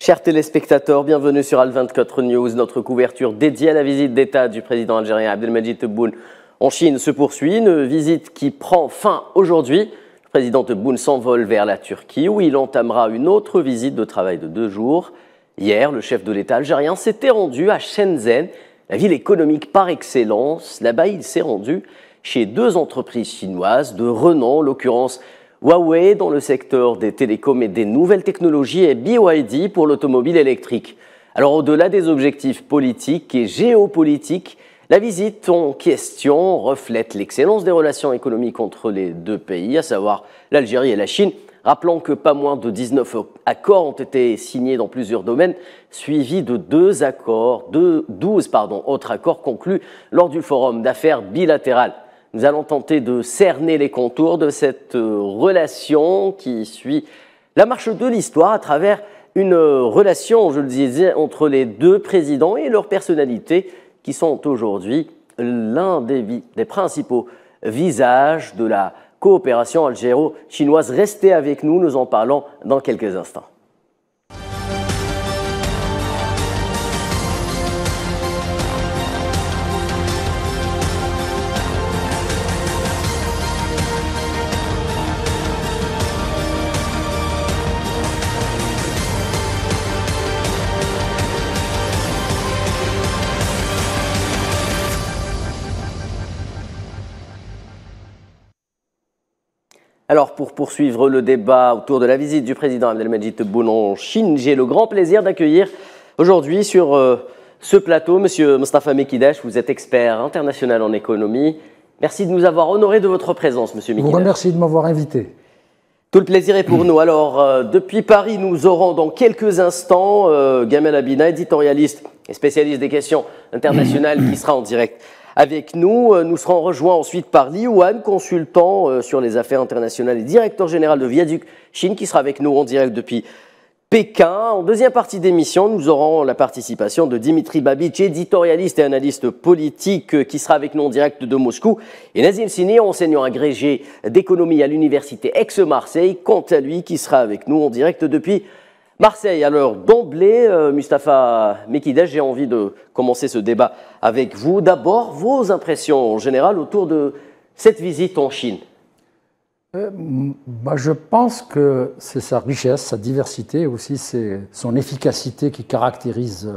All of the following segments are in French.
Chers téléspectateurs, bienvenue sur Al24 News. Notre couverture dédiée à la visite d'État du président algérien Abdelmadjid Tebboune en Chine se poursuit. Une visite qui prend fin aujourd'hui. Le président Tebboune s'envole vers la Turquie où il entamera une autre visite de travail de 2 jours. Hier, le chef de l'État algérien s'était rendu à Shenzhen, la ville économique par excellence. Là-bas, il s'est rendu chez 2 entreprises chinoises de renom, en l'occurrence Huawei dans le secteur des télécoms et des nouvelles technologies et BYD pour l'automobile électrique. Alors au-delà des objectifs politiques et géopolitiques, la visite en question reflète l'excellence des relations économiques entre les 2 pays, à savoir l'Algérie et la Chine. Rappelons que pas moins de 19 accords ont été signés dans plusieurs domaines, suivis de 12 autres accords conclus lors du forum d'affaires bilatéral. Nous allons tenter de cerner les contours de cette relation qui suit la marche de l'histoire à travers une relation, je le disais, entre les 2 présidents et leurs personnalités qui sont aujourd'hui l'un des principaux visages de la coopération algéro-chinoise. Restez avec nous, nous en parlons dans quelques instants. Alors, pour poursuivre le débat autour de la visite du président Abdelmadjid Tebboune en Chine, j'ai le grand plaisir d'accueillir aujourd'hui sur ce plateau M. Mostafa Mekidash. Vous êtes expert international en économie. Merci de nous avoir honoré de votre présence, M. Mekidash. Je vous remercie de m'avoir invité. Tout le plaisir est pour nous. Alors, depuis Paris, nous aurons dans quelques instants Gamel Abina, éditorialiste et spécialiste des questions internationales, qui sera en direct avec nous. Nous serons rejoints ensuite par Li Yuan, consultant sur les affaires internationales et directeur général de Viaduc Chine, qui sera avec nous en direct depuis Pékin. En deuxième partie d'émission, nous aurons la participation de Dimitri Babitch, éditorialiste et analyste politique, qui sera avec nous en direct de Moscou. Et Nazim Sini, enseignant agrégé d'économie à l'université Aix-Marseille, quant à lui, qui sera avec nous en direct depuis Marseille. Alors d'emblée, Mostafa Mekidash, j'ai envie de commencer ce débat avec vous. D'abord, vos impressions en général autour de cette visite en Chine. Je pense que c'est sa richesse, sa diversité, aussi son efficacité qui caractérise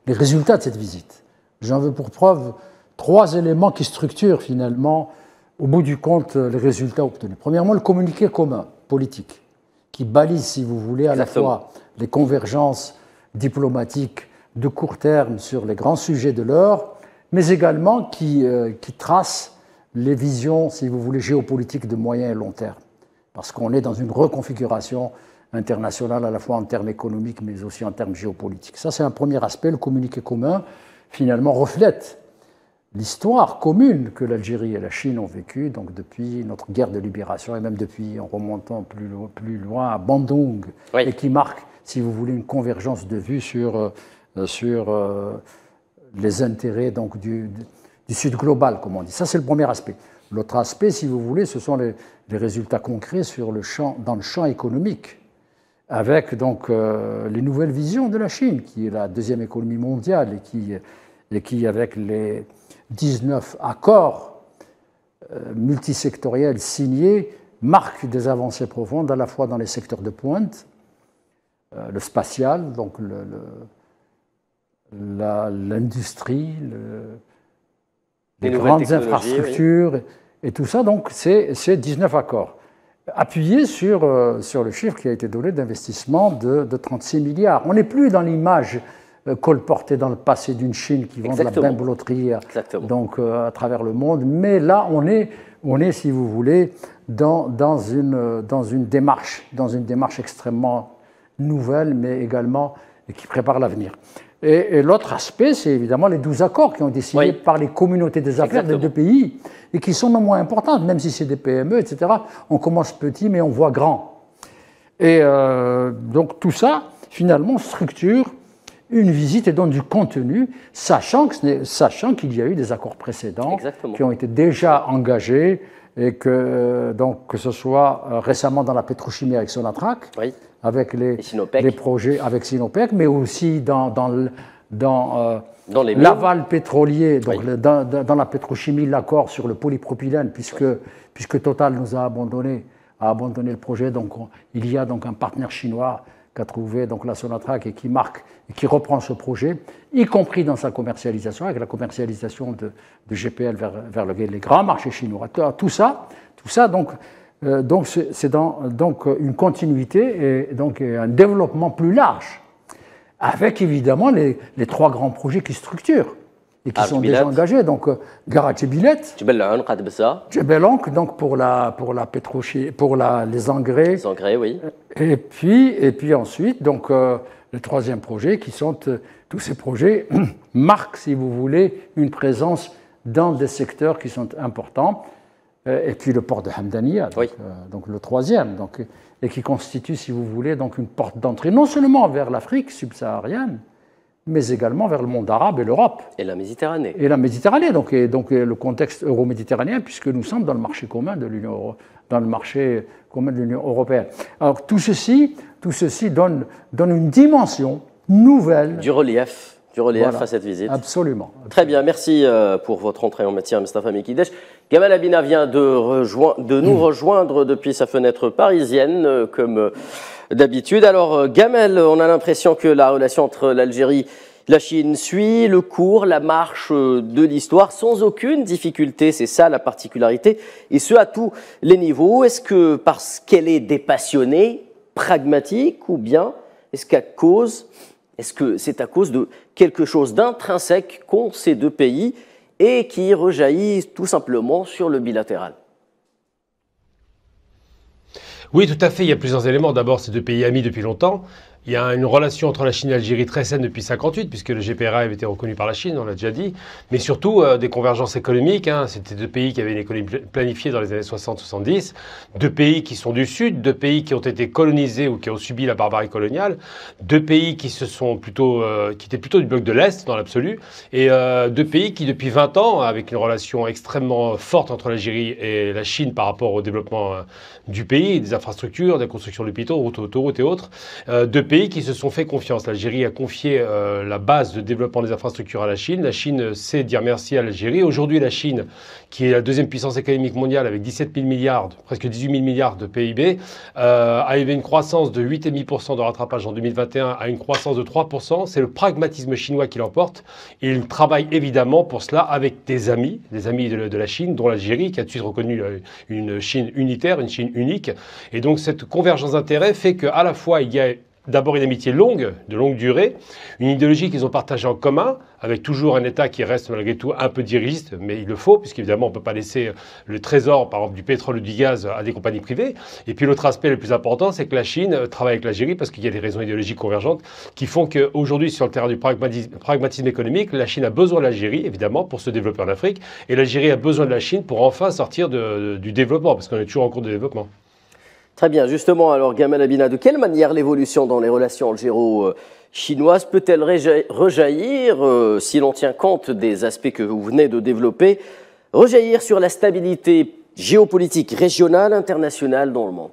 les résultats de cette visite. J'en veux pour preuve 3 éléments qui structurent finalement, au bout du compte, les résultats obtenus. Premièrement, le communiqué commun politique, qui balise, si vous voulez, à la fois les convergences diplomatiques de court terme sur les grands sujets de l'heure, mais également qui trace les visions, si vous voulez, géopolitiques de moyen et long terme. Parce qu'on est dans une reconfiguration internationale à la fois en termes économiques, mais aussi en termes géopolitiques. Ça, c'est un premier aspect. Le communiqué commun, finalement, reflète l'histoire commune que l'Algérie et la Chine ont vécue, donc depuis notre guerre de libération et même depuis, en remontant plus loin, à Bandung, oui, et qui marque, si vous voulez, une convergence de vues sur les intérêts donc, du Sud global, comme on dit. Ça, c'est le premier aspect. L'autre aspect, si vous voulez, ce sont les résultats concrets dans le champ économique, avec donc les nouvelles visions de la Chine, qui est la 2e économie mondiale et qui avec les 19 accords multisectoriels signés, marque des avancées profondes à la fois dans les secteurs de pointe, le spatial, donc l'industrie, les grandes infrastructures, oui, et tout ça. Donc c'est 19 accords, appuyés sur le chiffre qui a été donné d'investissement de 36 milliards. On n'est plus dans l'image colportée dans le passé d'une Chine qui vend de la bimbeloterie donc, à travers le monde. Mais là, on est, si vous voulez, dans une démarche extrêmement nouvelle, mais également qui prépare l'avenir. Et l'autre aspect, c'est évidemment les 12 accords qui ont été signés, oui, par les communautés des affaires des 2 pays et qui sont non moins importantes, même si c'est des PME, etc. On commence petit, mais on voit grand. Et donc tout ça, finalement, structure une visite et donne du contenu, sachant qu'il y a eu des accords précédents qui ont été déjà engagés et que ce soit récemment dans la pétrochimie avec Sonatrach, oui, avec les projets avec Sinopec, mais aussi dans l'aval pétrolier, donc dans la pétrochimie, l'accord sur le polypropylène, puisque Total nous a abandonné le projet. Donc il y a donc un partenaire chinois qu'a trouvé donc la Sonatrach et qui reprend ce projet, y compris dans sa commercialisation, avec la commercialisation de GPL vers les grands marchés chinois. Tout ça donc c'est donc une continuité et donc un développement plus large, avec évidemment les trois grands projets qui structurent et qui sont déjà engagés. Donc Garage Bilet, Jebel Onk, donc pour la pétrochimie, pour les engrais. Les engrais, oui. Et puis ensuite, donc le troisième projet, qui sont tous ces projets marquent, si vous voulez, une présence dans des secteurs qui sont importants. Et puis le port de Hamdania, donc le troisième, et qui constitue, si vous voulez, donc une porte d'entrée non seulement vers l'Afrique subsaharienne, mais également vers le monde arabe et l'Europe. Et la Méditerranée. Et la Méditerranée, donc le contexte euro-méditerranéen, puisque nous sommes dans le marché commun de l'Union européenne. Alors tout ceci donne une dimension nouvelle. Du relief à cette visite. Absolument. Très bien, merci pour votre entrée en matière, Mustapha Mekidesh. Gamal Abina vient de nous rejoindre depuis sa fenêtre parisienne, comme d'habitude. Alors, Gamal, on a l'impression que la relation entre l'Algérie et la Chine suit le cours, la marche de l'histoire, sans aucune difficulté. C'est ça la particularité, et ce à tous les niveaux. Est-ce que parce qu'elle est dépassionnée, pragmatique, ou bien est-ce que c'est à cause de quelque chose d'intrinsèque qu'ont ces deux pays et qui rejaillit tout simplement sur le bilatéral? Oui, tout à fait. Il y a plusieurs éléments. D'abord, ces deux pays amis depuis longtemps. Il y a une relation entre la Chine et l'Algérie très saine depuis 1958, puisque le GPRA avait été reconnu par la Chine, on l'a déjà dit. Mais surtout, des convergences économiques. C'était deux pays qui avaient une économie planifiée dans les années 60-70. Deux pays qui sont du Sud, deux pays qui ont été colonisés ou qui ont subi la barbarie coloniale. Deux pays qui étaient plutôt du bloc de l'Est, dans l'absolu. Et deux pays qui, depuis 20 ans, avec une relation extrêmement forte entre l'Algérie et la Chine par rapport au développement du pays, des infrastructures, des constructions d'hôpitaux, autoroutes et autres, deux pays qui se sont fait confiance. L'Algérie a confié la base de développement des infrastructures à la Chine. La Chine sait dire merci à l'Algérie. Aujourd'hui, la Chine, qui est la deuxième puissance économique mondiale avec 17 000 milliards, presque 18 000 milliards de PIB, a eu une croissance de 8,5% de rattrapage en 2021 à une croissance de 3%. C'est le pragmatisme chinois qui l'emporte. Et il travaille évidemment pour cela avec des amis de la Chine, dont l'Algérie, qui a tout de suite reconnu une Chine unitaire, une Chine unique. Et donc cette convergence d'intérêts fait qu'à la fois il y a d'abord une amitié de longue durée, une idéologie qu'ils ont partagée en commun, avec toujours un État qui reste malgré tout un peu dirigiste, mais il le faut, puisqu'évidemment on ne peut pas laisser le trésor, par exemple, du pétrole ou du gaz à des compagnies privées. Et puis l'autre aspect le plus important, c'est que la Chine travaille avec l'Algérie, parce qu'il y a des raisons idéologiques convergentes, qui font qu'aujourd'hui, sur le terrain du pragmatisme économique, la Chine a besoin de l'Algérie, évidemment, pour se développer en Afrique, et l'Algérie a besoin de la Chine pour enfin sortir du développement, parce qu'on est toujours en cours de développement. Très bien, justement, alors Gamal Abina, de quelle manière l'évolution dans les relations algéro-chinoises peut-elle rejaillir, si l'on tient compte des aspects que vous venez de développer, rejaillir sur la stabilité géopolitique régionale, internationale dans le monde?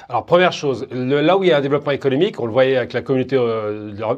Alors, première chose, là où il y a un développement économique, on le voyait avec la communauté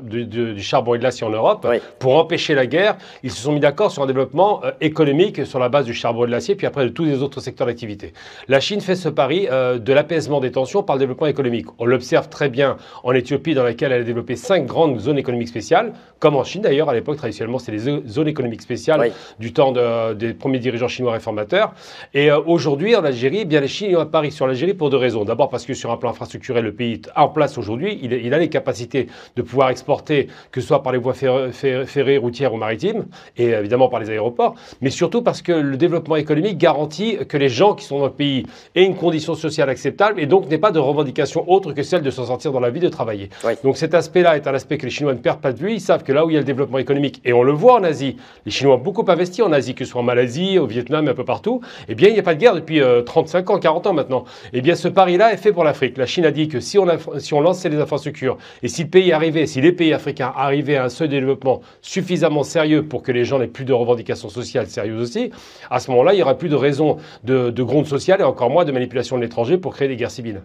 du charbon et de l'acier en Europe, oui. Pour empêcher la guerre, ils se sont mis d'accord sur un développement économique sur la base du charbon et de l'acier, puis après de tous les autres secteurs d'activité. La Chine fait ce pari de l'apaisement des tensions par le développement économique. On l'observe très bien en Éthiopie, dans laquelle elle a développé 5 grandes zones économiques spéciales, comme en Chine d'ailleurs. À l'époque, traditionnellement, c'était les zones économiques spéciales, oui. Du temps des premiers dirigeants chinois réformateurs. Et aujourd'hui, en Algérie, eh bien, les Chinois parient sur l'Algérie pour 2 raisons. D'abord parce que sur un plan infrastructurel, le pays est en place aujourd'hui. Il a les capacités de pouvoir exporter, que ce soit par les voies ferrées, routières ou maritimes, et évidemment par les aéroports, mais surtout parce que le développement économique garantit que les gens qui sont dans le pays aient une condition sociale acceptable et donc n'aient pas de revendication autre que celle de s'en sortir dans la vie, de travailler. Oui. Donc cet aspect-là est un aspect que les Chinois ne perdent pas de vue. Ils savent que là où il y a le développement économique, et on le voit en Asie, les Chinois ont beaucoup investi en Asie, que ce soit en Malaisie, au Vietnam, un peu partout, eh bien il n'y a pas de guerre depuis 35 ans, 40 ans maintenant. Eh bien ce pari-là est fait pour l'Afrique. La Chine a dit que si on lançait les infrastructures et si les pays africains arrivaient à un seuil de développement suffisamment sérieux pour que les gens n'aient plus de revendications sociales sérieuses aussi, à ce moment-là, il n'y aura plus de raison de gronde sociale et encore moins de manipulation de l'étranger pour créer des guerres civiles.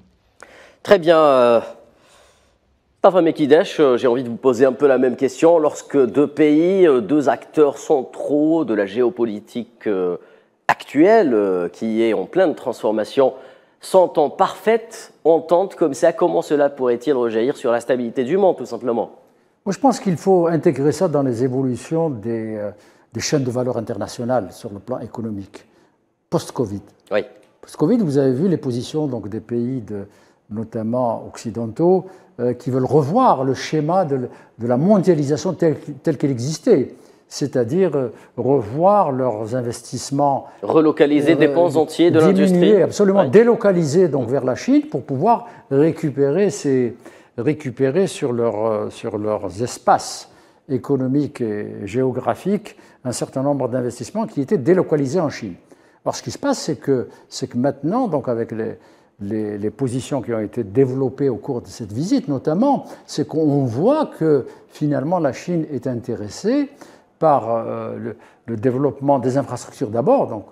Très bien. Mustafa Mekidesh, j'ai envie de vous poser un peu la même question. Lorsque deux pays, deux acteurs centraux de la géopolitique actuelle, qui est en pleine transformation, sont en parfaite entente comme ça, comment cela pourrait-il rejaillir sur la stabilité du monde, tout simplement? Moi, je pense qu'il faut intégrer ça dans les évolutions des chaînes de valeur internationales sur le plan économique, post-Covid. Oui. Post-Covid, vous avez vu les positions donc, des pays, notamment occidentaux, qui veulent revoir le schéma de la mondialisation telle qu'elle existait, c'est-à-dire revoir leurs investissements. Relocaliser des pans entiers de l'industrie. Absolument, délocaliser donc, vers la Chine pour pouvoir récupérer sur leurs espaces économiques et géographiques un certain nombre d'investissements qui étaient délocalisés en Chine. Alors ce qui se passe, c'est que maintenant, donc avec les positions qui ont été développées au cours de cette visite notamment, c'est qu'on voit que finalement la Chine est intéressée par le développement des infrastructures d'abord,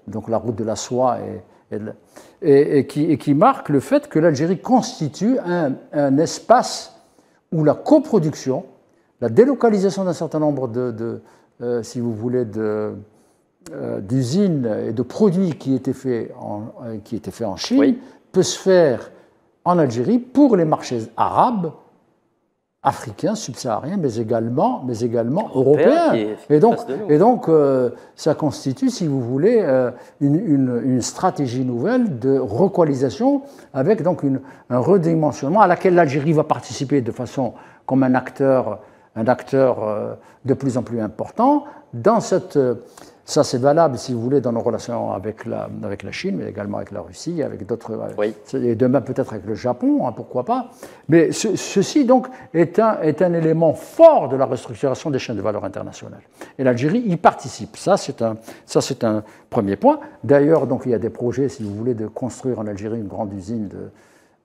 donc la route de la soie et qui marque le fait que l'Algérie constitue un espace où la coproduction, la délocalisation d'un certain nombre si vous voulez, d'usines et de produits qui étaient faits en Chine peut se faire en Algérie pour les marchés arabes, africains, subsahariens, mais également européens. Et donc, ça constitue, si vous voulez, une stratégie nouvelle de relocalisation avec donc un redimensionnement à laquelle l'Algérie va participer de façon comme un acteur de plus en plus important dans cette. Ça, c'est valable, si vous voulez, dans nos relations avec la Chine, mais également avec la Russie, avec d'autres. Et demain, peut-être avec le Japon, pourquoi pas. Mais ceci, donc, est un élément fort de la restructuration des chaînes de valeur internationales. Et l'Algérie y participe. Ça, c'est un premier point. D'ailleurs, donc, il y a des projets, si vous voulez, de construire en Algérie une grande usine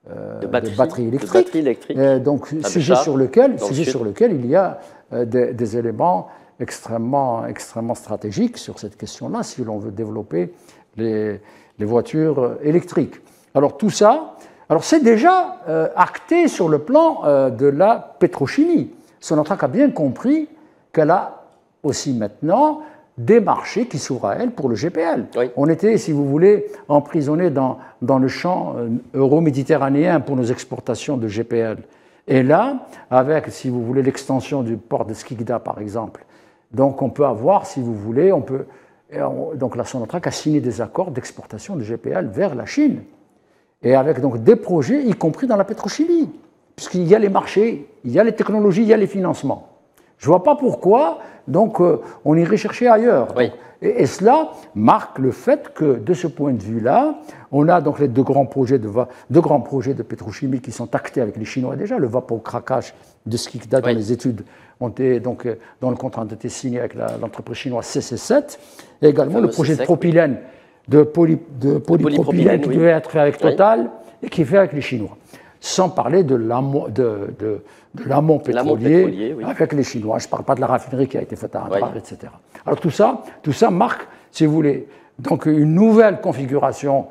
de batteries électriques. Donc, sujet sur lequel il y a des éléments extrêmement stratégique sur cette question-là, si l'on veut développer les voitures électriques. Alors tout ça, c'est déjà acté sur le plan de la pétrochimie. Sonatrach a bien compris qu'elle a aussi maintenant des marchés qui s'ouvrent à elle pour le GPL. On était, si vous voulez, emprisonnés dans le champ euro-méditerranéen pour nos exportations de GPL. Et là, avec, si vous voulez, l'extension du port de Skikda, par exemple, donc on peut avoir, si vous voulez, donc la Sonatrach a signé des accords d'exportation de GPL vers la Chine, et avec donc des projets, y compris dans la pétrochimie, puisqu'il y a les marchés, il y a les technologies, il y a les financements. Je ne vois pas pourquoi donc, on irait chercher ailleurs. Donc, et cela marque le fait que, de ce point de vue-là, on a donc les deux grands projets de pétrochimie qui sont actés avec les Chinois déjà, le vapocraquage de Skikda, dont les études ont été, donc, dont le contrat a été signé avec l'entreprise chinoise CC7, et également le projet de propylène, de polypropylène qui devait être fait avec Total et qui est fait avec les Chinois. Sans parler de l'amont pétrolier avec les Chinois. Je ne parle pas de la raffinerie qui a été faite à Andrar, etc. Alors tout ça marque, si vous voulez, donc une nouvelle configuration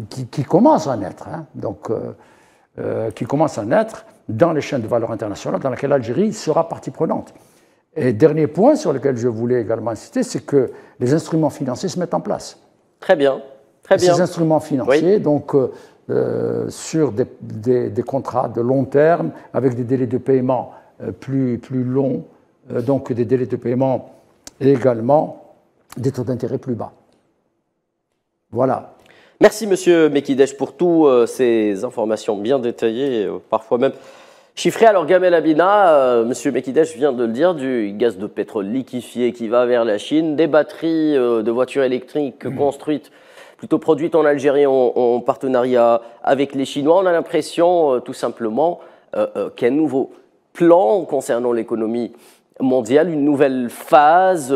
qui commence à naître, qui commence à naître dans les chaînes de valeur internationales, dans laquelle l'Algérie sera partie prenante. Et dernier point sur lequel je voulais également insister, c'est que les instruments financiers se mettent en place. Très bien. Très bien. Ces instruments financiers, donc sur des contrats de long terme, avec des délais de paiement plus longs, donc des délais de paiement et également des taux d'intérêt plus bas. Voilà. Merci Monsieur Mekidesh pour toutes ces informations bien détaillées, parfois même chiffrées. Alors Gamel Abina, Monsieur Mekidesh vient de le dire, du gaz de pétrole liquéfié qui va vers la Chine, des batteries de voitures électriques construites, plutôt produites en Algérie en partenariat avec les Chinois. On a l'impression tout simplement qu'un nouveau plan concernant l'économie mondiale, une nouvelle phase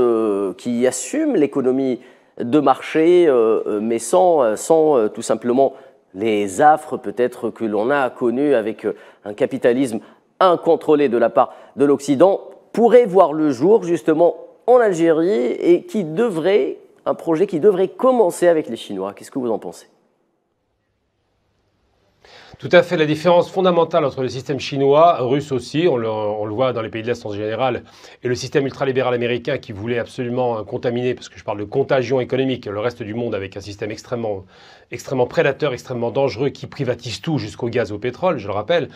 qui assume l'économie de marché, mais sans tout simplement les affres peut-être que l'on a connues avec un capitalisme incontrôlé de la part de l'Occident, pourrait voir le jour justement en Algérie et un projet qui devrait commencer avec les Chinois. Qu'est-ce que vous en pensez ? Tout à fait. La différence fondamentale entre le système chinois, russe aussi, on le voit dans les pays de l'Est en général, et le système ultralibéral américain qui voulait absolument contaminer, parce que je parle de contagion économique, le reste du monde avec un système extrêmement prédateur, extrêmement dangereux, qui privatise tout jusqu'au gaz et au pétrole, je le rappelle,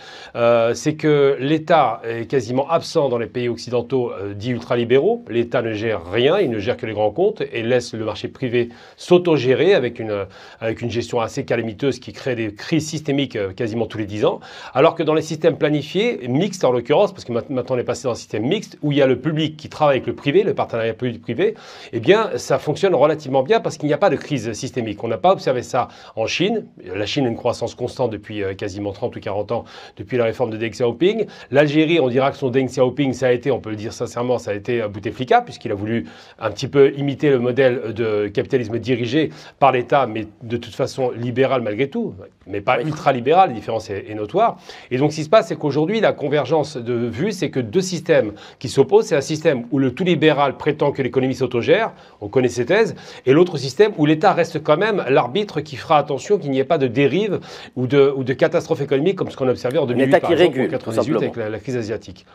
c'est que l'État est quasiment absent dans les pays occidentaux dits ultralibéraux. L'État ne gère rien, il ne gère que les grands comptes et laisse le marché privé s'autogérer avec une gestion assez calamiteuse qui crée des crises systémiques quasiment tous les 10 ans, alors que dans les systèmes planifiés, mixtes en l'occurrence, parce que maintenant on est passé dans un système mixte, où il y a le public qui travaille avec le privé, le partenariat public-privé, eh bien ça fonctionne relativement bien parce qu'il n'y a pas de crise systémique. On n'a pas observé ça en Chine. La Chine a une croissance constante depuis quasiment 30 ou 40 ans, depuis la réforme de Deng Xiaoping. L'Algérie, on dira que son Deng Xiaoping, ça a été, on peut le dire sincèrement, ça a été Bouteflika, puisqu'il a voulu un petit peu imiter le modèle de capitalisme dirigé par l'État, mais de toute façon libéral malgré tout, mais pas ultra-libéral, la différence est notoire. Et donc ce qui se passe, c'est qu'aujourd'hui, la convergence de vues, c'est que deux systèmes qui s'opposent. C'est un système où le tout libéral prétend que l'économie s'autogère, on connaît ces thèses, et l'autre système où l'État reste quand même l'arbitre qui fera attention qu'il n'y ait pas de dérive ou de catastrophe économique comme ce qu'on a observé en 2008 par exemple, ou en 1998 avec la crise asiatique.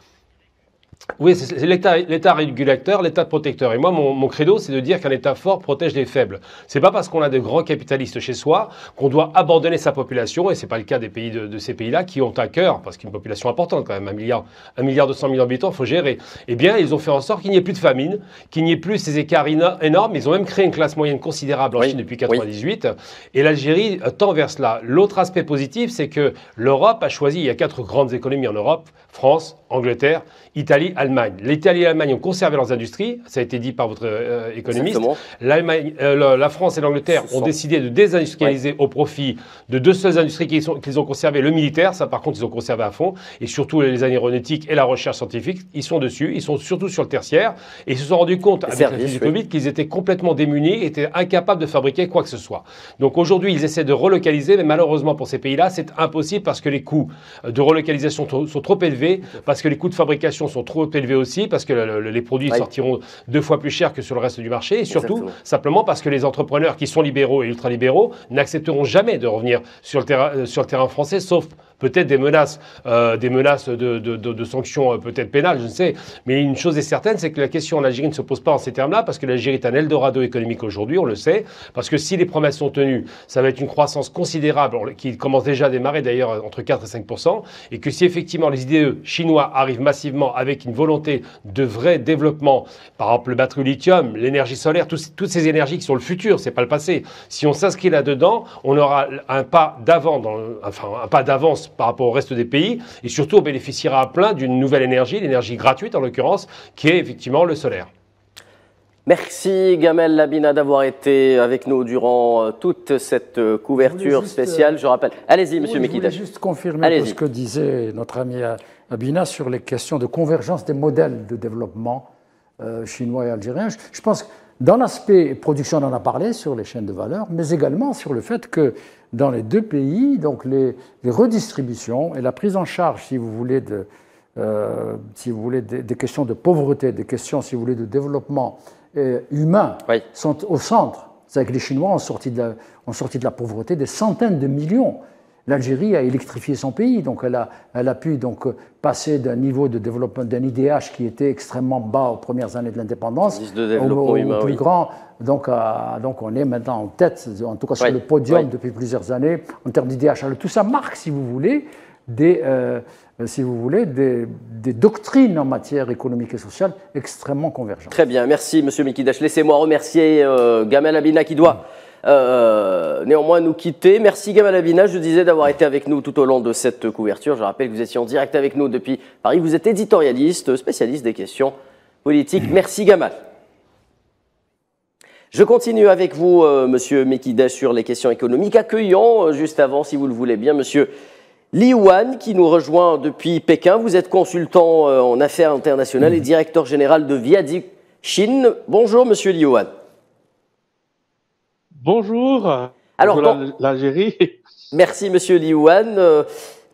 Oui, c'est l'État régulateur, l'État protecteur. Et moi, mon credo, c'est de dire qu'un État fort protège les faibles. C'est pas parce qu'on a de grands capitalistes chez soi qu'on doit abandonner sa population, et c'est pas le cas des pays de ces pays-là qui ont à cœur, parce qu'une population importante quand même, 1,2 milliard d'habitants, il faut gérer. Eh bien, ils ont fait en sorte qu'il n'y ait plus de famine, qu'il n'y ait plus ces écarts énormes. Ils ont même créé une classe moyenne considérable en Chine depuis 1998. Et l'Algérie tend vers cela. L'autre aspect positif, c'est que l'Europe a choisi, il y a 4 grandes économies en Europe, France, Angleterre, Italie, Allemagne. L'Italie et l'Allemagne ont conservé leurs industries, ça a été dit par votre économiste. La France et l'Angleterre ont décidé de désindustrialiser au profit de 2 seules industries qu'ils ont conservées, le militaire, ça par contre ils ont conservé à fond, et surtout les aéronautiques et la recherche scientifique, ils sont dessus, ils sont surtout sur le tertiaire, et ils se sont rendus compte avec la crise du Covid qu'ils étaient complètement démunis, étaient incapables de fabriquer quoi que ce soit. Donc aujourd'hui ils essaient de relocaliser, mais malheureusement pour ces pays-là c'est impossible parce que les coûts de relocalisation sont trop élevés, parce que les coûts de fabrication sont trop élevés aussi, parce que les produits sortiront 2 fois plus cher que sur le reste du marché, et surtout simplement parce que les entrepreneurs qui sont libéraux et ultralibéraux n'accepteront jamais de revenir sur le terrain français, sauf peut-être des menaces de sanctions peut-être pénales, je ne sais. Mais une chose est certaine, c'est que la question en Algérie ne se pose pas en ces termes-là, parce que l'Algérie est un Eldorado économique aujourd'hui, on le sait, parce que si les promesses sont tenues, ça va être une croissance considérable, qui commence déjà à démarrer d'ailleurs entre 4 et 5%, et que si effectivement les IDE chinois arrivent massivement avec une volonté de vrai développement, par exemple le batterie au lithium, l'énergie solaire, toutes ces énergies qui sont le futur, c'est pas le passé. Si on s'inscrit là-dedans, on aura un pas d'avance par rapport au reste des pays, et surtout on bénéficiera à plein d'une nouvelle énergie, l'énergie gratuite en l'occurrence, qui est effectivement le solaire. Merci Gamel Labina d'avoir été avec nous durant toute cette couverture spéciale. Je rappelle. Allez-y, Monsieur Mekidash. Je voulais juste confirmer ce que disait notre ami Abina sur les questions de convergence des modèles de développement chinois et algériens. Je pense que dans l'aspect production, on en a parlé sur les chaînes de valeur, mais également sur le fait que dans les 2 pays, donc les redistributions et la prise en charge, si vous voulez, des questions de pauvreté, des questions, si vous voulez, de développement humain sont au centre. C'est-à-dire que les Chinois ont sorti de la pauvreté des centaines de millions. L'Algérie a électrifié son pays, donc elle a pu donc passer d'un niveau de développement, d'un IDH qui était extrêmement bas aux premières années de l'indépendance, au plus grand. Donc on est maintenant en tête, en tout cas sur le podium depuis plusieurs années, en termes d'IDH. Alors tout ça marque, si vous voulez, des doctrines en matière économique et sociale extrêmement convergentes. Très bien, merci Monsieur Mekidash. Laissez-moi remercier Gamel Labina qui doit néanmoins nous quitter. Merci Gamel Labina, je disais, d'avoir été avec nous tout au long de cette couverture. Je rappelle que vous étiez en direct avec nous depuis Paris. Vous êtes éditorialiste, spécialiste des questions politiques. Merci Gamel. Je continue avec vous, Monsieur Mekidash, sur les questions économiques. Accueillons juste avant, si vous le voulez bien, Monsieur Li Wan, qui nous rejoint depuis Pékin. Vous êtes consultant en affaires internationales et directeur général de Viadik Chine. Bonjour, Monsieur Li Wan. Bonjour. Alors, l'Algérie. Merci, Monsieur Liouane.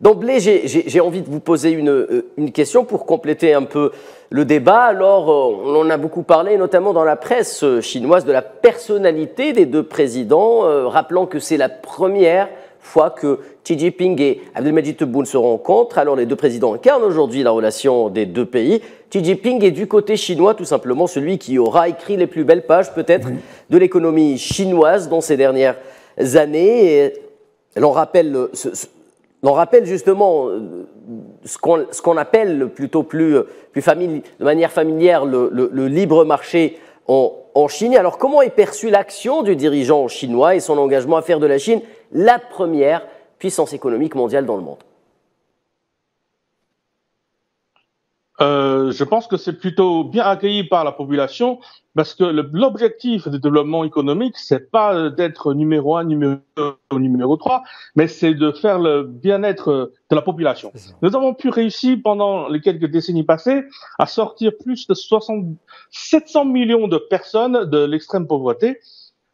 D'emblée, j'ai envie de vous poser une question pour compléter un peu le débat. Alors, on en a beaucoup parlé, notamment dans la presse chinoise, de la personnalité des deux présidents, rappelant que c'est la première fois que Xi Jinping et Abdelmadjid Tebboune se rencontrent. Alors, les deux présidents incarnent aujourd'hui la relation des deux pays. Xi Jinping est du côté chinois, tout simplement celui qui aura écrit les plus belles pages, peut-être, de l'économie chinoise dans ces dernières années. Et l'on rappelle justement ce qu'on appelle plutôt de manière familière le libre marché en Chine. Alors, comment est perçue l'action du dirigeant chinois et son engagement à faire de la Chine la première puissance économique mondiale dans le monde? Je pense que c'est plutôt bien accueilli par la population parce que l'objectif du développement économique, c'est pas d'être numéro 1, numéro 3, mais c'est de faire le bien-être de la population. Nous avons pu réussir pendant les quelques décennies passées à sortir plus de 700 millions de personnes de l'extrême pauvreté.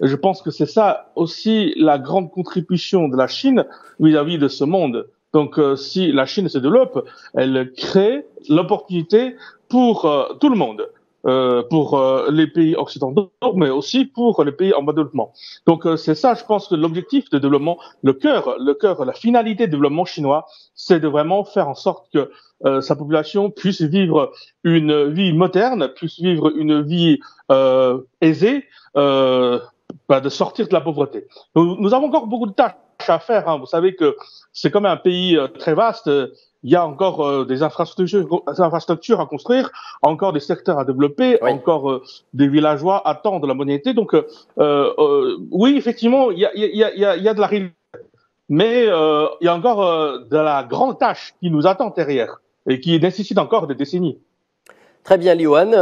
Je pense que c'est ça aussi la grande contribution de la Chine vis-à-vis de ce monde. Donc, si la Chine se développe, elle crée l'opportunité pour tout le monde, pour les pays occidentaux, mais aussi pour les pays en bas de développement. Donc, c'est ça, je pense que l'objectif de développement, le cœur, la finalité du développement chinois, c'est de vraiment faire en sorte que sa population puisse vivre une vie moderne, puisse vivre une vie aisée, de sortir de la pauvreté. Nous avons encore beaucoup de tâches à faire. Vous savez que c'est comme un pays très vaste. Il y a encore des infrastructures à construire, encore des secteurs à développer, encore des villageois attendent la modernité. Donc, oui, effectivement, il y a de la réalité. Mais il y a encore de la grande tâche qui nous attend derrière et qui nécessite encore des décennies. Très bien, Liouane.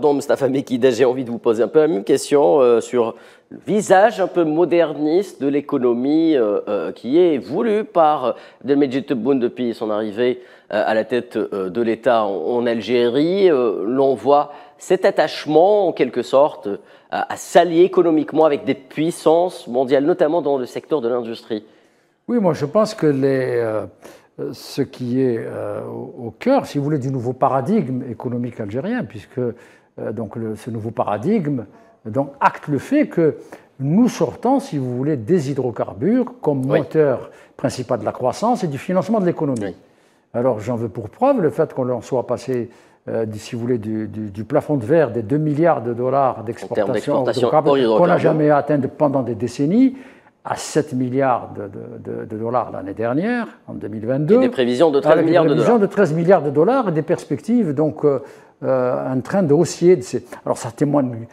Mostafa Mekida, j'ai envie de vous poser un peu la même question sur le visage un peu moderniste de l'économie qui est voulu par Abdelmadjid Tebboune depuis son arrivée à la tête de l'État en Algérie. L'on voit cet attachement, en quelque sorte, à s'allier économiquement avec des puissances mondiales, notamment dans le secteur de l'industrie. Oui, moi je pense que ce qui est au cœur, si vous voulez, du nouveau paradigme économique algérien, puisque ce nouveau paradigme acte le fait que nous sortons, si vous voulez, des hydrocarbures comme moteur principal de la croissance et du financement de l'économie. Oui. Alors j'en veux pour preuve le fait qu'on soit passé, si vous voulez, du plafond de verre des 2 milliards de dollars d'exportation qu'on n'a jamais atteint pendant des décennies, à 7 milliards de dollars l'année dernière, en 2022. Et des prévisions de 13 milliards de dollars. Des prévisions de 13 milliards de dollars et des perspectives donc en train de haussier. Alors ça témoigne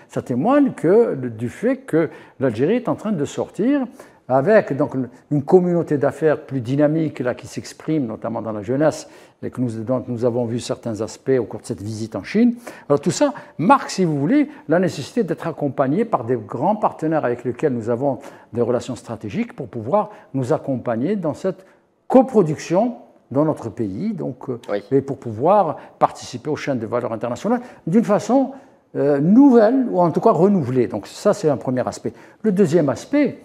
du fait que l'Algérie est en train de sortir avec donc une communauté d'affaires plus dynamique là, qui s'exprime notamment dans la jeunesse et dont nous avons vu certains aspects au cours de cette visite en Chine. Alors tout ça marque, si vous voulez, la nécessité d'être accompagné par des grands partenaires avec lesquels nous avons des relations stratégiques pour pouvoir nous accompagner dans cette coproduction dans notre pays, et pour pouvoir participer aux chaînes de valeur internationales d'une façon nouvelle ou en tout cas renouvelée. Donc ça, c'est un premier aspect. Le deuxième aspect,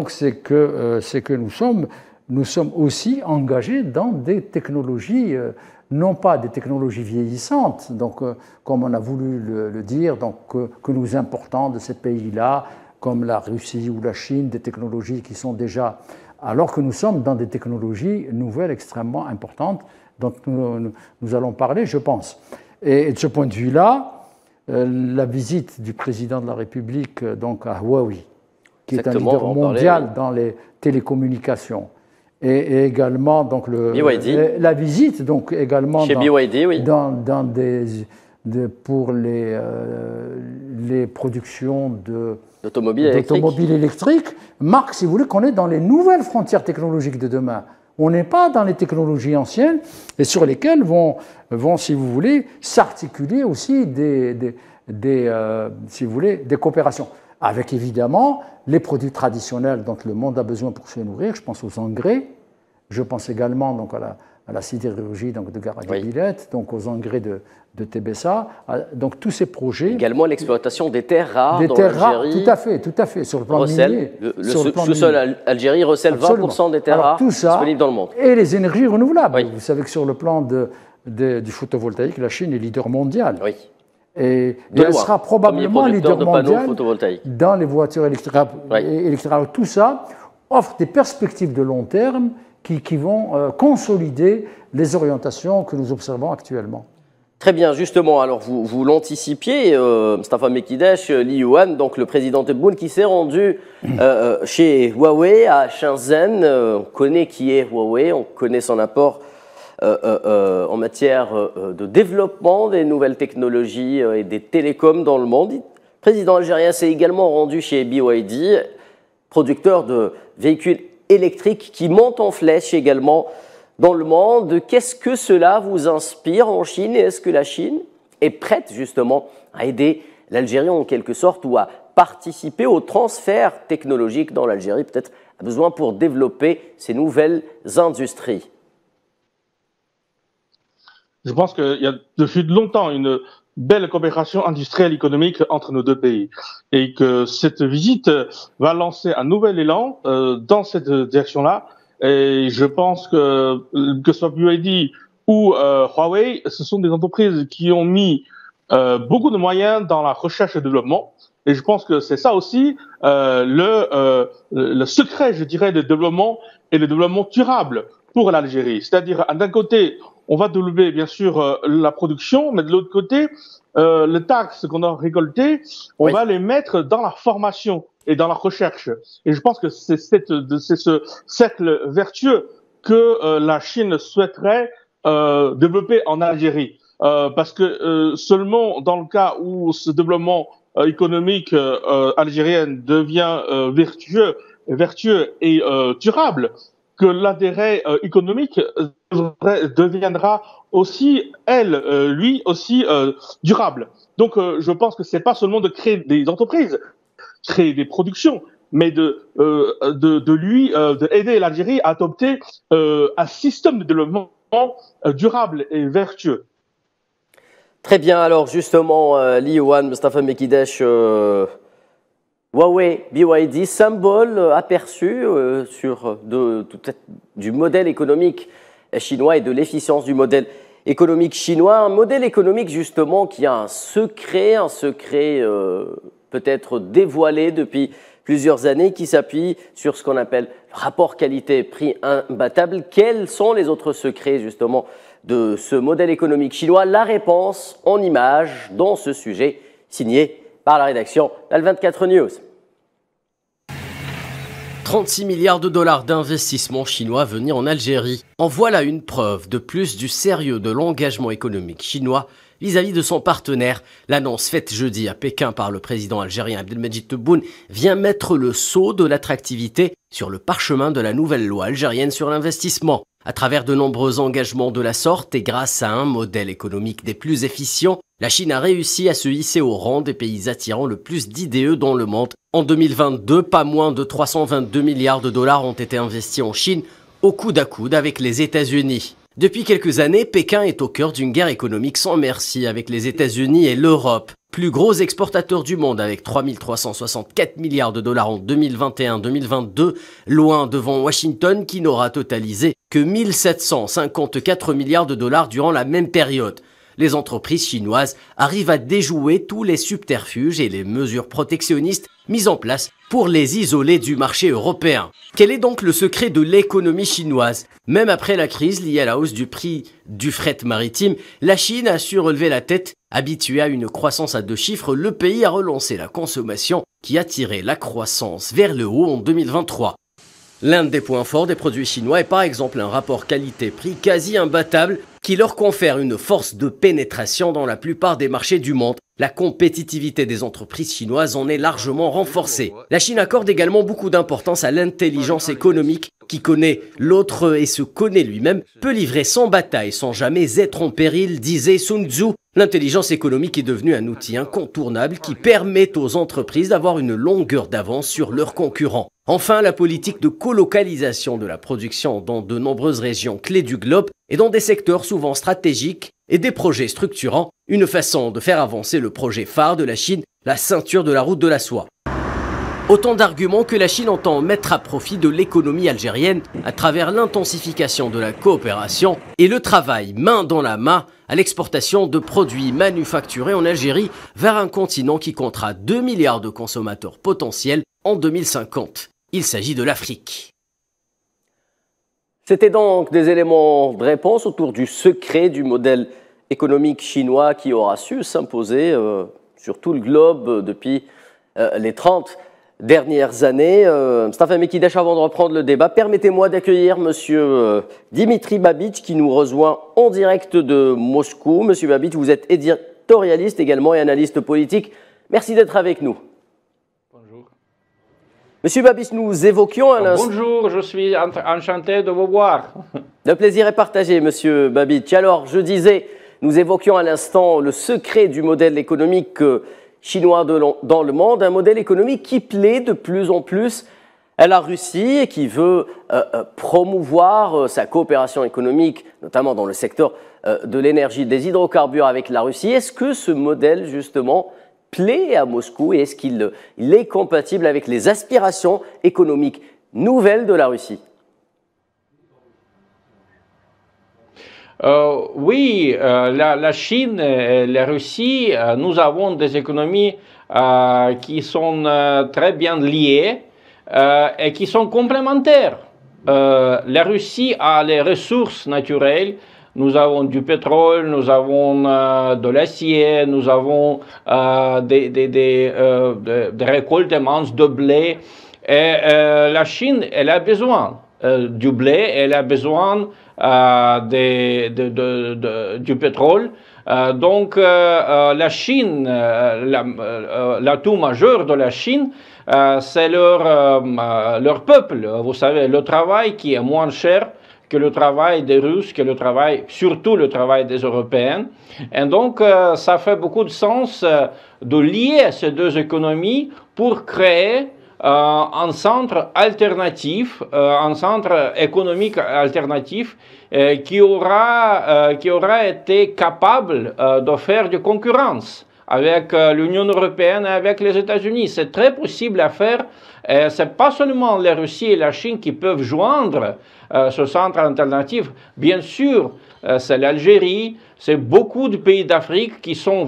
c'est que nous sommes aussi engagés dans des technologies, non pas des technologies vieillissantes, comme on a voulu le dire, que nous importons de ces pays-là, comme la Russie ou la Chine, des technologies qui sont déjà, alors que nous sommes dans des technologies nouvelles extrêmement importantes dont nous allons parler, je pense. Et de ce point de vue-là, la visite du président de la République à Huawei, qui est un leader mondial dans les télécommunications, et également la visite également chez BYD, pour les productions d'automobiles électriques marque, si vous voulez, qu'on est dans les nouvelles frontières technologiques de demain. On n'est pas dans les technologies anciennes et sur lesquelles vont si vous voulez, s'articuler aussi si vous voulez, des coopérations. Avec évidemment les produits traditionnels dont le monde a besoin pour se nourrir. Je pense aux engrais, je pense également à la sidérurgie donc de Garagabillette, donc aux engrais de TBSA. Donc tous ces projets. Également l'exploitation des terres rares des dans terres rares, l'Algérie. tout à fait, sur le plan minier. Le sous-sol Algérie recèle 20% des terres rares disponibles dans le monde. Et les énergies renouvelables. Oui. Vous savez que sur le plan du photovoltaïque, la Chine est leader mondial. Oui. Et elle sera probablement leader mondial dans les voitures électriques. Alors, tout ça offre des perspectives de long terme qui vont consolider les orientations que nous observons actuellement. Très bien, justement, alors vous l'anticipiez, Mustafa Mekidash, Li Yuan, donc le président Tebboune qui s'est rendu chez Huawei à Shenzhen. On connaît qui est Huawei, on connaît son apport en matière de développement des nouvelles technologies et des télécoms dans le monde. Le président algérien s'est également rendu chez BYD, producteur de véhicules électriques qui montent en flèche également dans le monde. Qu'est-ce que cela vous inspire en Chine et est-ce que la Chine est prête justement à aider l'Algérie en quelque sorte ou à participer au transfert technologique dans l'Algérie, peut-être a besoin pour développer ces nouvelles industries? Je pense qu'il y a depuis longtemps une belle coopération industrielle économique entre nos deux pays et que cette visite va lancer un nouvel élan dans cette direction-là. Et je pense que ce soit BYD ou Huawei, ce sont des entreprises qui ont mis beaucoup de moyens dans la recherche et développement. Et je pense que c'est ça aussi le secret, je dirais, du développement et le développement durable pour l'Algérie. C'est-à-dire, d'un côté, on va développer bien sûr la production, mais de l'autre côté, les taxes qu'on a récoltées, on va les mettre dans la formation et dans la recherche. Et je pense que c'est ce cercle vertueux que la Chine souhaiterait développer en Algérie. Parce que seulement dans le cas où ce développement économique algérien devient vertueux et durable, que l'intérêt économique deviendra aussi, lui aussi durable. Donc, je pense que c'est pas seulement de créer des entreprises, créer des productions, mais d'aider l'Algérie à adopter un système de développement durable et vertueux. Très bien. Alors, justement, Li Yuan, Mustafa Mekidash, Huawei, BYD, symbole aperçu du modèle économique chinois et de l'efficience du modèle économique chinois. Un modèle économique justement qui a un secret peut-être dévoilé depuis plusieurs années, qui s'appuie sur ce qu'on appelle le rapport qualité-prix imbattable. Quels sont les autres secrets justement de ce modèle économique chinois? La réponse en images dans ce sujet signé par la rédaction d'Al24 News. 36 milliards de dollars d'investissement chinois venir en Algérie. En voilà une preuve de plus du sérieux de l'engagement économique chinois vis-à-vis de son partenaire. L'annonce faite jeudi à Pékin par le président algérien Abdelmajid Tebboune vient mettre le sceau de l'attractivité sur le parchemin de la nouvelle loi algérienne sur l'investissement. À travers de nombreux engagements de la sorte et grâce à un modèle économique des plus efficients, la Chine a réussi à se hisser au rang des pays attirant le plus d'IDE dans le monde. En 2022, pas moins de 322 milliards de dollars ont été investis en Chine, au coude à coude avec les États-Unis. Depuis quelques années, Pékin est au cœur d'une guerre économique sans merci avec les États-Unis et l'Europe. Plus gros exportateur du monde avec 3 364 milliards de dollars en 2021-2022, loin devant Washington qui n'aura totalisé que 1 754 milliards de dollars durant la même période. Les entreprises chinoises arrivent à déjouer tous les subterfuges et les mesures protectionnistes mises en place pour les isoler du marché européen. Quel est donc le secret de l'économie chinoise? Même après la crise liée à la hausse du prix du fret maritime, la Chine a su relever la tête. Habitué à une croissance à 2 chiffres, le pays a relancé la consommation qui a tiré la croissance vers le haut en 2023. L'un des points forts des produits chinois est par exemple un rapport qualité-prix quasi imbattable qui leur confère une force de pénétration dans la plupart des marchés du monde. La compétitivité des entreprises chinoises en est largement renforcée. La Chine accorde également beaucoup d'importance à l'intelligence économique qui connaît l'autre et se connaît lui-même, peut livrer sans bataille sans jamais être en péril, disait Sun Tzu. L'intelligence économique est devenue un outil incontournable qui permet aux entreprises d'avoir une longueur d'avance sur leurs concurrents. Enfin, la politique de colocalisation de la production dans de nombreuses régions clés du globe et dans des secteurs souvent stratégiques et des projets structurants, une façon de faire avancer le projet phare de la Chine, la ceinture de la route de la soie. Autant d'arguments que la Chine entend mettre à profit de l'économie algérienne à travers l'intensification de la coopération et le travail main dans la main à l'exportation de produits manufacturés en Algérie vers un continent qui comptera 2 milliards de consommateurs potentiels en 2050. Il s'agit de l'Afrique. C'était donc des éléments de réponse autour du secret du modèle économique chinois qui aura su s'imposer sur tout le globe depuis les 30 dernières années. Mustafa Mekidash, avant de reprendre le débat, permettez-moi d'accueillir Monsieur Dimitri Babitch qui nous rejoint en direct de Moscou. Monsieur Babitch, vous êtes éditorialiste également et analyste politique. Merci d'être avec nous. Bonjour. Monsieur Babitch, nous évoquions un instant... Bonjour, je suis enchanté de vous voir. Le plaisir est partagé, Monsieur Babitch. Alors, je disais, nous évoquions à l'instant le secret du modèle économique chinois dans le monde, un modèle économique qui plaît de plus en plus à la Russie et qui veut promouvoir sa coopération économique, notamment dans le secteur de l'énergie, des hydrocarbures avec la Russie. Est-ce que ce modèle, justement, plaît à Moscou et est-ce qu'il est compatible avec les aspirations économiques nouvelles de la Russie ? Oui, la Chine et la Russie, nous avons des économies qui sont très bien liées et qui sont complémentaires. La Russie a les ressources naturelles. Nous avons du pétrole, nous avons de l'acier, nous avons des récoltes immenses de blé. Et la Chine, elle a besoin du blé, elle a besoin du pétrole. Donc la Chine, l'atout majeur de la Chine, c'est leur peuple. Vous savez, le travail qui est moins cher que le travail des Russes, que le travail, surtout le travail des Européens. Et donc, ça fait beaucoup de sens de lier ces deux économies pour créer un centre alternatif, un centre économique alternatif qui aura été capable de faire de concurrence avec l'Union européenne et avec les États-Unis. C'est très possible à faire. Ce n'est pas seulement la Russie et la Chine qui peuvent joindre ce centre alternatif. Bien sûr, c'est l'Algérie, c'est beaucoup de pays d'Afrique qui sont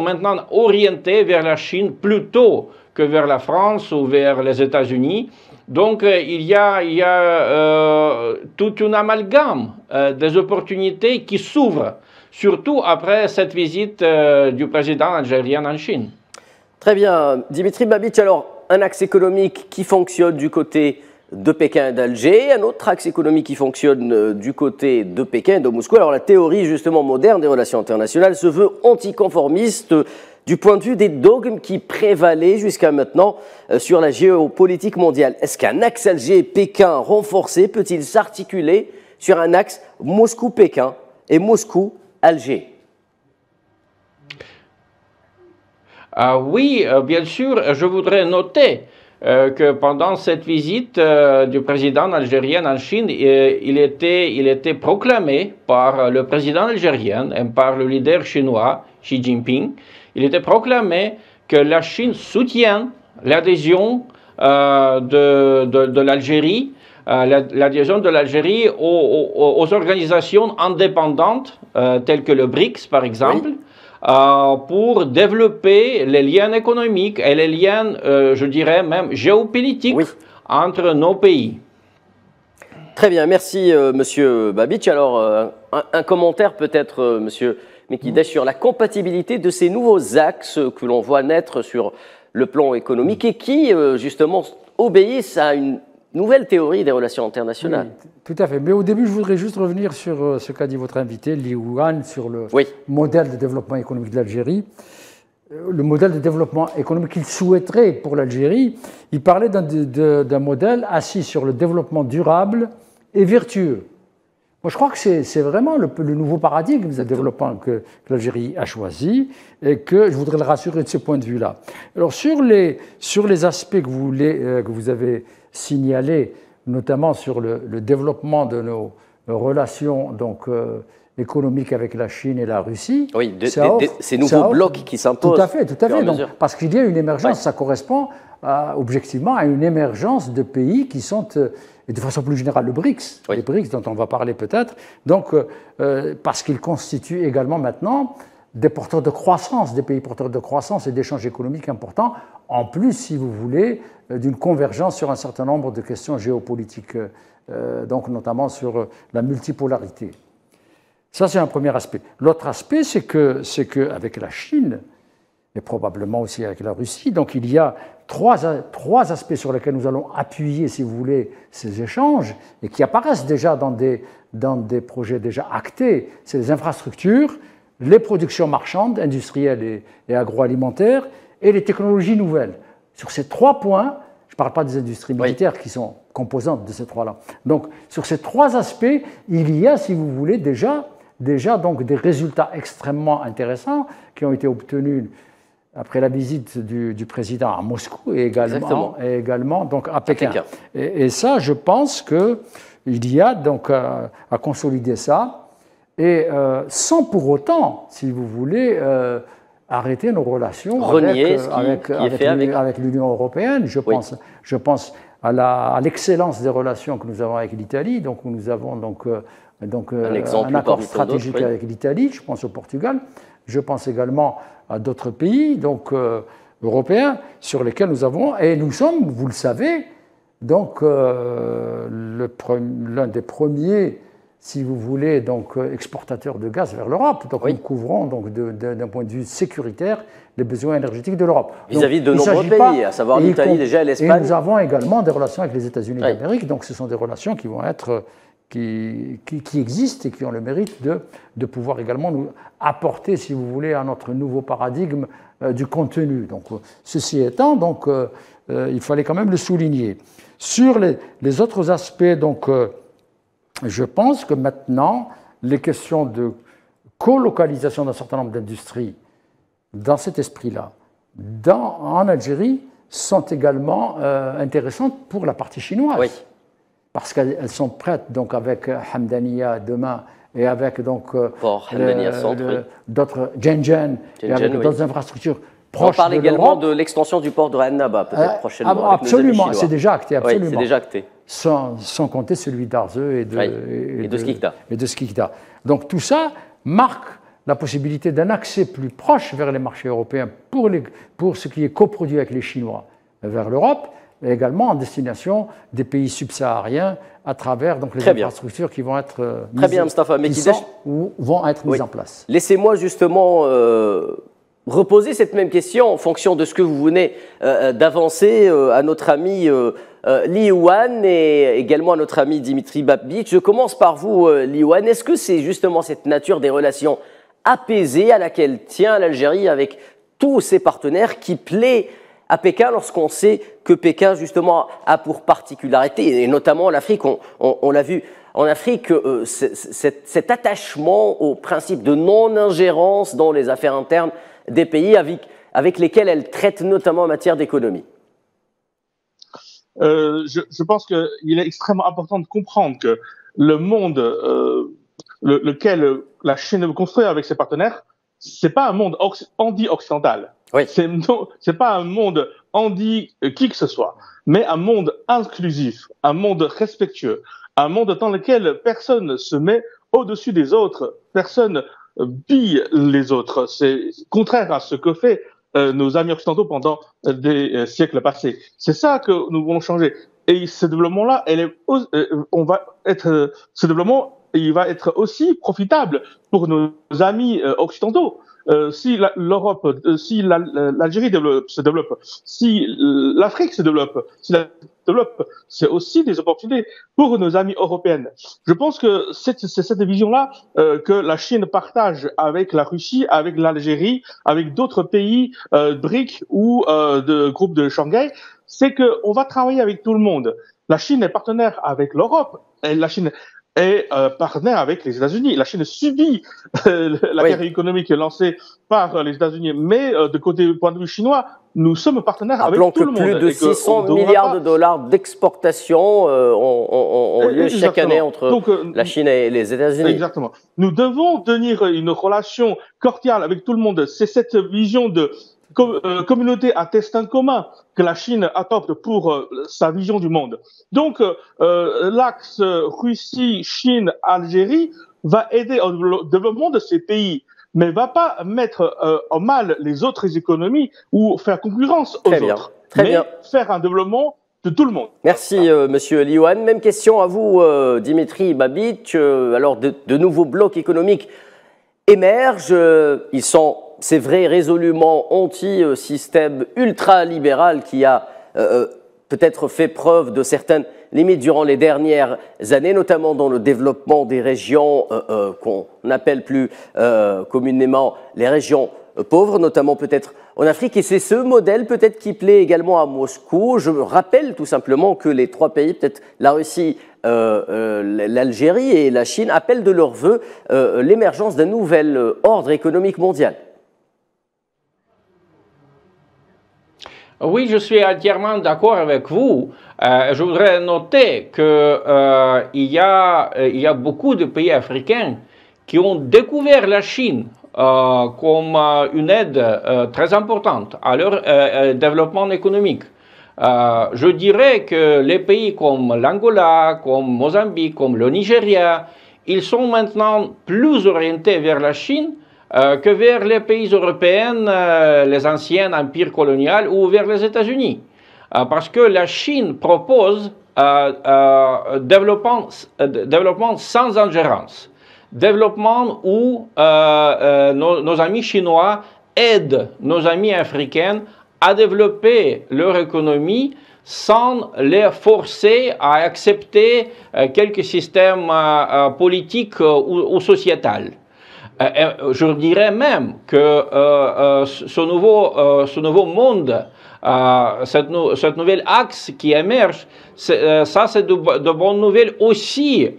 maintenant orientés vers la Chine plutôt que vers la France ou vers les États-Unis. Donc, il y a toute une amalgame des opportunités qui s'ouvrent, surtout après cette visite du président algérien en Chine. Très bien. Dimitri Babitch, alors, un axe économique qui fonctionne du côté de Pékin et d'Alger, un autre axe économique qui fonctionne du côté de Pékin et de Moscou. Alors, la théorie, justement, moderne des relations internationales se veut anticonformiste du point de vue des dogmes qui prévalaient jusqu'à maintenant sur la géopolitique mondiale. Est-ce qu'un axe Alger-Pékin renforcé peut-il s'articuler sur un axe Moscou-Pékin et Moscou-Alger ? Oui, bien sûr, je voudrais noter que pendant cette visite du président algérien en Chine, il était proclamé par le président algérien et par le leader chinois Xi Jinping. Il était proclamé que la Chine soutient l'adhésion de l'Algérie, l'adhésion de l'Algérie aux organisations indépendantes telles que le BRICS par exemple. Oui. Pour développer les liens économiques et les liens, je dirais même géopolitiques, oui, entre nos pays. Très bien, merci Monsieur Babitch. Alors, un commentaire peut-être, Monsieur Mekidash, sur la compatibilité de ces nouveaux axes que l'on voit naître sur le plan économique et qui, justement, obéissent à une nouvelle théorie des relations internationales. Oui, tout à fait. Mais au début, je voudrais juste revenir sur ce qu'a dit votre invité, Li Yuan, sur le modèle de développement économique de l'Algérie. Le modèle de développement économique qu'il souhaiterait pour l'Algérie, il parlait d'un modèle assis sur le développement durable et vertueux. Moi, je crois que c'est vraiment le nouveau paradigme de développement que l'Algérie a choisi et que je voudrais le rassurer de ce point de vue-là. Alors, sur les aspects que vous avez signalés, notamment sur le développement de nos relations économiques avec la Chine et la Russie. Oui, ces nouveaux blocs qui s'imposent. Tout à fait, tout à fait. Donc, parce qu'il y a une émergence, ça correspond objectivement à une émergence de pays qui sont, et de façon plus générale, le BRICS, les BRICS dont on va parler peut-être, donc parce qu'ils constituent également maintenant des porteurs de croissance, des pays porteurs de croissance et d'échanges économiques importants, en plus, si vous voulez, d'une convergence sur un certain nombre de questions géopolitiques, donc notamment sur la multipolarité. Ça, c'est un premier aspect. L'autre aspect, c'est que avec la Chine, et probablement aussi avec la Russie, donc il y a trois aspects sur lesquels nous allons appuyer, si vous voulez, ces échanges, et qui apparaissent déjà dans des projets déjà actés. C'est les infrastructures, les productions marchandes, industrielles et agroalimentaires, et les technologies nouvelles. Sur ces trois points, je ne parle pas des industries militaires qui sont composantes de ces trois-là. Donc, sur ces trois aspects, il y a, si vous voulez, déjà donc des résultats extrêmement intéressants qui ont été obtenus après la visite du président à Moscou et également donc à Pékin. Et ça, je pense qu'il y a donc à consolider ça, et sans pour autant, si vous voulez, arrêter nos relations avec l'Union européenne. Je pense à l'excellence des relations que nous avons avec l'Italie, donc où nous avons un accord stratégique avec l'Italie, je pense au Portugal, je pense également à d'autres pays européens sur lesquels nous avons, et nous sommes, vous le savez, donc l'un des premiers, si vous voulez, exportateurs de gaz vers l'Europe. Donc nous couvrons d'un point de vue sécuritaire les besoins énergétiques de l'Europe. Vis-à-vis de nombreux pays, à savoir l'Italie déjà et l'Espagne. Et nous avons également des relations avec les États-Unis d'Amérique, donc ce sont des relations qui vont être qui existent et qui ont le mérite de pouvoir également nous apporter, si vous voulez, à notre nouveau paradigme du contenu. Donc, ceci étant, il fallait quand même le souligner. Sur les autres aspects, je pense que maintenant, les questions de colocalisation d'un certain nombre d'industries dans cet esprit-là, en Algérie, sont également intéressantes pour la partie chinoise. Oui. Parce qu'elles sont prêtes, avec Hamdaniya demain, et avec d'autres Shenzhen, et avec d'autres infrastructures proches. On parle également de l'extension du port de Annaba, peut-être prochainement. Absolument, c'est déjà acté, absolument. Oui, c'est déjà acté. Sans compter celui d'Arzeu et de Skikda. Donc tout ça marque la possibilité d'un accès plus proche vers les marchés européens pour ce qui est coproduit avec les Chinois vers l'Europe, et également en destination des pays subsahariens à travers les infrastructures qui vont être mises en place. Laissez-moi justement reposer cette même question en fonction de ce que vous venez d'avancer à notre ami Li Yuan et également à notre ami Dimitri Babich. Je commence par vous, Li Yuan. Est-ce que c'est justement cette nature des relations apaisées à laquelle tient l'Algérie avec tous ses partenaires qui plaît à Pékin lorsqu'on sait que Pékin, justement, a pour particularité, et notamment l'Afrique, on l'a vu en Afrique, cet attachement au principe de non-ingérence dans les affaires internes des pays avec lesquels elle traite, notamment en matière d'économie? Je pense qu'il est extrêmement important de comprendre que le monde lequel la Chine veut construire avec ses partenaires, c'est pas un monde anti-occidental. Oui. C'est pas un monde anti qui que ce soit, mais un monde inclusif, un monde respectueux, un monde dans lequel personne ne se met au-dessus des autres, personne pille les autres. C'est contraire à ce que fait nos amis occidentaux pendant des siècles passés. C'est ça que nous voulons changer. Et ce développement-là, ce développement, il va être aussi profitable pour nos amis occidentaux. Si l'Algérie se développe, si l'Afrique se développe, c'est aussi des opportunités pour nos amis européennes. Je pense que c'est cette vision-là que la Chine partage avec la Russie, avec l'Algérie, avec d'autres pays BRIC ou de groupe de Shanghai, c'est qu'on va travailler avec tout le monde. La Chine est partenaire avec l'Europe, et la Chine est partenaire avec les États-Unis. La Chine subit la guerre économique lancée par les États-Unis, mais de côté point de vue chinois, nous sommes partenaires avec tout le monde. Plus de 600 milliards de dollars d'exportation ont lieu chaque année entre la Chine et les États-Unis. Exactement. Nous devons tenir une relation cordiale avec tout le monde. C'est cette vision de communauté à destin commun que la Chine adopte pour sa vision du monde. Donc, l'axe Russie-Chine-Algérie va aider au développement de ces pays, mais va pas mettre en mal les autres économies ou faire concurrence aux autres, mais faire un développement de tout le monde. Merci, Monsieur Liouane. Même question à vous, Dimitri Babich. Alors, de nouveaux blocs économiques émergent. Ils sont, c'est vrai, résolument anti-système ultra-libéral qui a peut-être fait preuve de certaines limites durant les dernières années, notamment dans le développement des régions qu'on appelle plus communément les régions pauvres, notamment peut-être en Afrique. Et c'est ce modèle peut-être qui plaît également à Moscou. Je rappelle tout simplement que les trois pays, peut-être la Russie, l'Algérie et la Chine, appellent de leur vœu l'émergence d'un nouvel ordre économique mondial. Oui, je suis entièrement d'accord avec vous. Je voudrais noter qu'il y a beaucoup de pays africains qui ont découvert la Chine comme une aide très importante à leur développement économique. Je dirais que les pays comme l'Angola, comme Mozambique, comme le Nigeria, ils sont maintenant plus orientés vers la Chine que vers les pays européens, les anciens empires coloniaux ou vers les États-Unis. Parce que la Chine propose développement sans ingérence, développement où nos amis chinois aident nos amis africains à développer leur économie sans les forcer à accepter quelques systèmes politiques ou sociétals. Je dirais même que ce nouveau monde, cette nouvelle axe qui émerge, ça c'est de bonnes nouvelles aussi,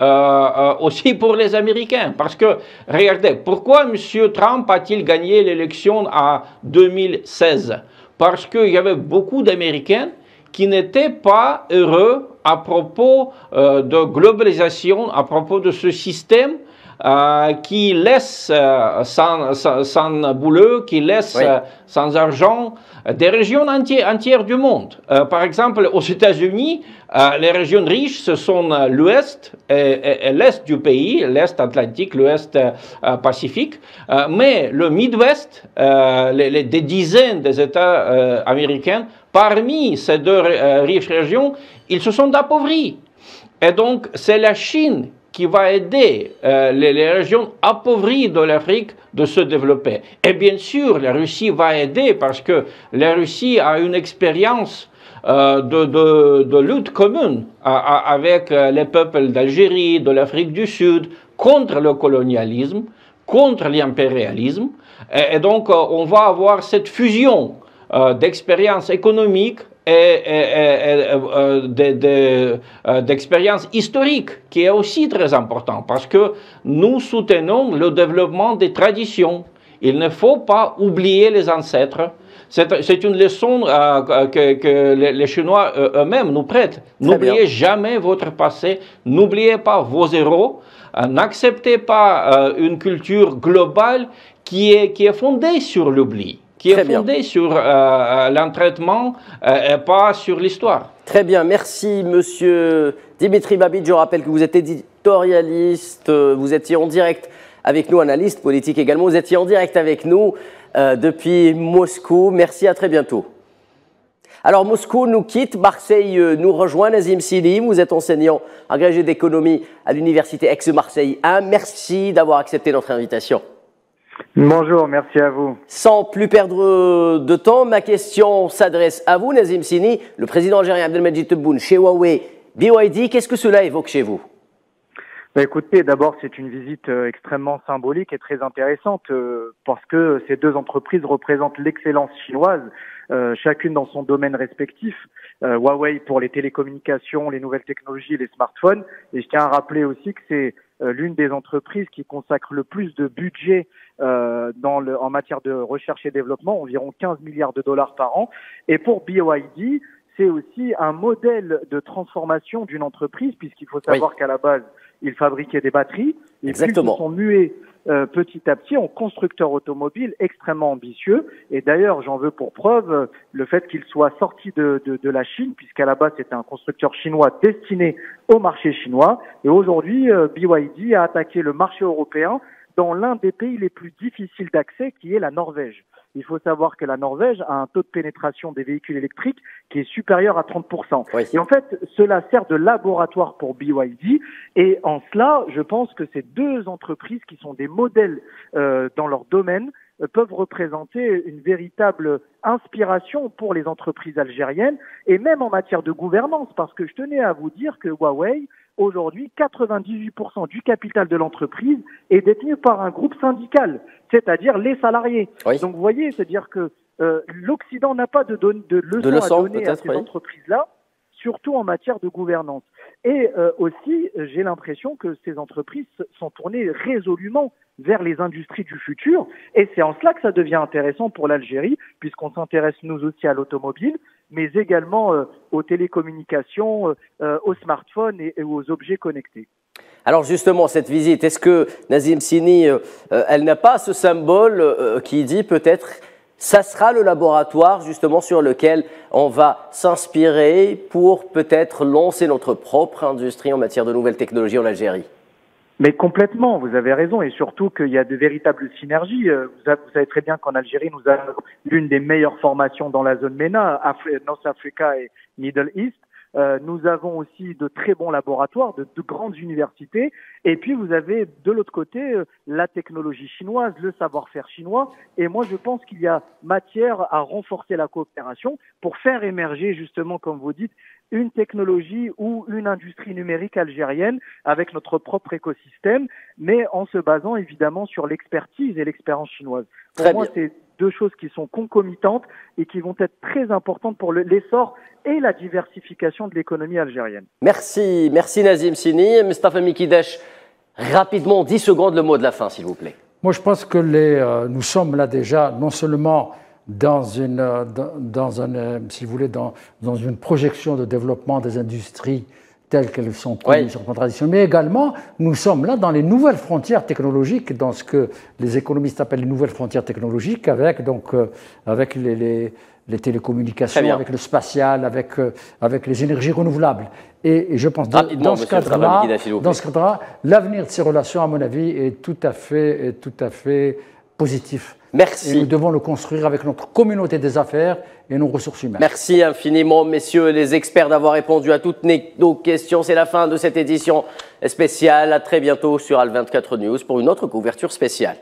aussi pour les Américains. Parce que, regardez, pourquoi M. Trump a-t-il gagné l'élection en 2016? Parce qu'il y avait beaucoup d'Américains qui n'étaient pas heureux à propos de globalisation, à propos de ce système qui laisse sans boulot, qui laisse sans argent des régions entières du monde. Par exemple, aux États-Unis, les régions riches, ce sont l'ouest et l'est du pays, l'est atlantique, l'ouest pacifique, mais le Midwest, des dizaines des États américains, parmi ces deux riches régions, ils se sont appauvris. Et donc, c'est la Chine qui va aider les régions appauvries de l'Afrique de se développer. Et bien sûr, la Russie va aider parce que la Russie a une expérience de lutte commune avec les peuples d'Algérie, de l'Afrique du Sud, contre le colonialisme, contre l'impérialisme. Et donc, on va avoir cette fusion d'expériences économiques et d'expérience historique qui est aussi très important parce que nous soutenons le développement des traditions. Il ne faut pas oublier les ancêtres. C'est une leçon que les Chinois eux-mêmes nous prêtent. N'oubliez jamais votre passé, n'oubliez pas vos héros, n'acceptez pas une culture globale qui est fondée sur l'oubli, qui est fondée sur l'entraînement et pas sur l'histoire. Très bien, merci Monsieur Dimitri Babich. Je rappelle que vous êtes éditorialiste, vous étiez en direct avec nous, analyste politique également. Vous étiez en direct avec nous depuis Moscou. Merci, à très bientôt. Alors Moscou nous quitte, Marseille nous rejoint. Nazim Sili, vous êtes enseignant agrégé d'économie à l'université Aix-Marseille 1. Merci d'avoir accepté notre invitation. Bonjour, merci à vous. Sans plus perdre de temps, ma question s'adresse à vous, Nazim Sini. Le président algérien Abdelmajid Tebboune chez Huawei, BYD, qu'est-ce que cela évoque chez vous? Écoutez, d'abord, c'est une visite extrêmement symbolique et très intéressante parce que ces deux entreprises représentent l'excellence chinoise, chacune dans son domaine respectif. Huawei pour les télécommunications, les nouvelles technologies et les smartphones. Et je tiens à rappeler aussi que c'est l'une des entreprises qui consacre le plus de budget en matière de recherche et développement, environ 15 milliards de dollars par an. Et pour BYD, c'est aussi un modèle de transformation d'une entreprise, puisqu'il faut savoir qu'à la base, ils fabriquaient des batteries. Et Exactement. Puis ils sont mués petit à petit en constructeurs automobiles extrêmement ambitieux. Et d'ailleurs, j'en veux pour preuve le fait qu'ils soient sortis de la Chine, puisqu'à la base, c'était un constructeur chinois destiné au marché chinois. Et aujourd'hui, BYD a attaqué le marché européen dans l'un des pays les plus difficiles d'accès, qui est la Norvège. Il faut savoir que la Norvège a un taux de pénétration des véhicules électriques qui est supérieur à 30%. Oui. Et en fait, cela sert de laboratoire pour BYD. Et en cela, je pense que ces deux entreprises qui sont des modèles dans leur domaine peuvent représenter une véritable inspiration pour les entreprises algériennes et même en matière de gouvernance, parce que je tenais à vous dire que Huawei, aujourd'hui, 98% du capital de l'entreprise est détenu par un groupe syndical, c'est-à-dire les salariés. Oui. Donc vous voyez, c'est-à-dire que l'Occident n'a pas de leçons à donner à ces entreprises-là, surtout en matière de gouvernance. Et aussi, j'ai l'impression que ces entreprises sont tournées résolument vers les industries du futur. Et c'est en cela que ça devient intéressant pour l'Algérie, puisqu'on s'intéresse nous aussi à l'automobile, mais également aux télécommunications, aux smartphones et aux objets connectés. Alors justement, cette visite, est-ce que Nazim Sini, elle n'a pas ce symbole qui dit peut-être ça sera le laboratoire justement sur lequel on va s'inspirer pour peut-être lancer notre propre industrie en matière de nouvelles technologies en Algérie? Mais complètement, vous avez raison, et surtout qu'il y a de véritables synergies. Vous savez très bien qu'en Algérie, nous avons l'une des meilleures formations dans la zone MENA, North Africa et Middle East. Nous avons aussi de très bons laboratoires, de grandes universités. Et puis, vous avez de l'autre côté la technologie chinoise, le savoir-faire chinois. Et moi, je pense qu'il y a matière à renforcer la coopération pour faire émerger, justement, comme vous dites, une technologie ou une industrie numérique algérienne avec notre propre écosystème, mais en se basant évidemment sur l'expertise et l'expérience chinoise. Pour moi, c'est deux choses qui sont concomitantes et qui vont être très importantes pour l'essor et la diversification de l'économie algérienne. Merci, merci Nazim Sini. Mustafa Mikidash, rapidement, 10 secondes, le mot de la fin, s'il vous plaît. Moi, je pense que nous sommes là déjà, non seulement dans une projection de développement des industries telles qu'elles sont connues sur le plan traditionnel, mais également, nous sommes là dans les nouvelles frontières technologiques, dans ce que les économistes appellent les nouvelles frontières technologiques, avec les télécommunications, avec le spatial, avec les énergies renouvelables. Et je pense que dans ce cadre-là, l'avenir de ces relations, à mon avis, est tout à fait positif. Merci. Et nous devons le construire avec notre communauté des affaires et nos ressources humaines. Merci infiniment, messieurs les experts, d'avoir répondu à toutes nos questions. C'est la fin de cette édition spéciale. À très bientôt sur Al 24 News pour une autre couverture spéciale.